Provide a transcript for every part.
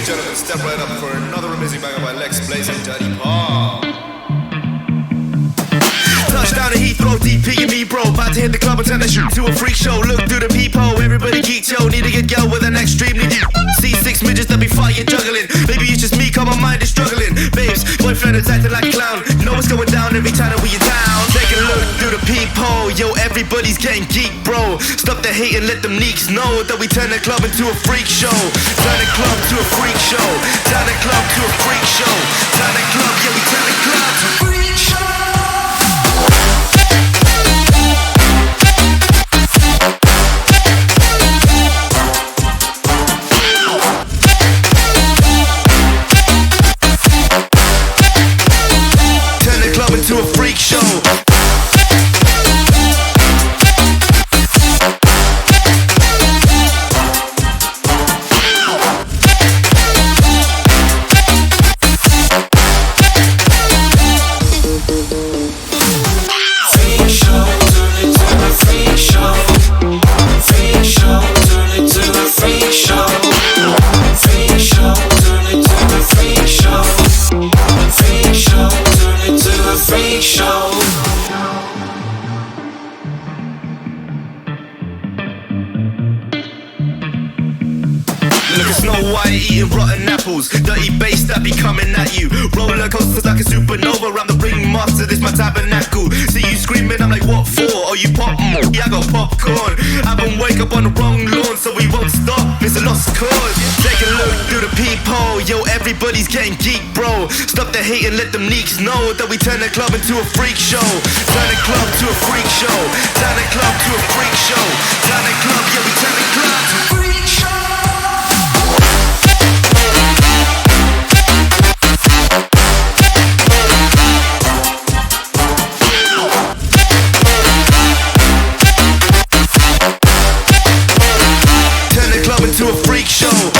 and gentlemen, step right up for another amazing banger by Lex Blaze and Dirty Paul. Touchdown to Heathrow, DP and me, bro. About to hit the club and turn the shit to a freak show. Look through the peephole, everybody geek, yo. Need to get girl with an extremely deep. See six midgets that be fighting, juggling. Maybe it's just me, cause my mind is struggling. Babes, boyfriend is acting like a clown. Know what's going down every time that we are down. Take a look through the peephole, yo. Everybody's getting geek, bro. Stop the hate and let them neeks know that we turn the club into a freak show. Turn the club to a freak show. Turn the club to a freak show. Turn the club, yeah, we turn the club to a freak show. To a freak show. Look at Snow White eating rotten apples. Dirty bass that be coming at you. Roller coasters like a supernova. I'm the ringmaster, this my tabernacle. See you screaming, I'm like, what for? Oh, you pop? Yeah, I got popcorn. I been wake up on the wrong lawn, so we won't stop. It's a lost cause. Take a look through the peephole. Yo, everybody's getting geek, bro. Stop the hate and let them neeks know that we turn the club into a freak show. Turn the club to a freak show. Turn the club to a freak show. Turn the club, yeah, we turn the club to a freak show. To a freak show.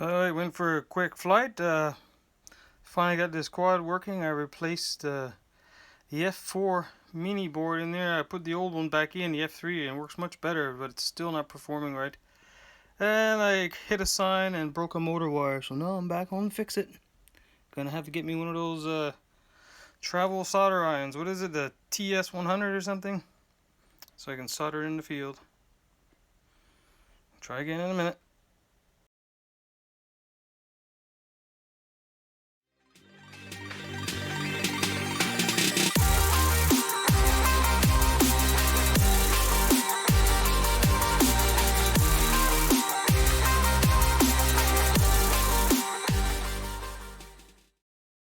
I went for a quick flight. Finally got this quad working. I replaced the F4 mini board in there. I put the old one back in, the F3, and it works much better, but it's still not performing right. And I hit a sign and broke a motor wire, so now I'm back home to fix it. Gonna have to get me one of those travel solder irons. What is it, the TS100 or something? So I can solder in the field. Try again in a minute.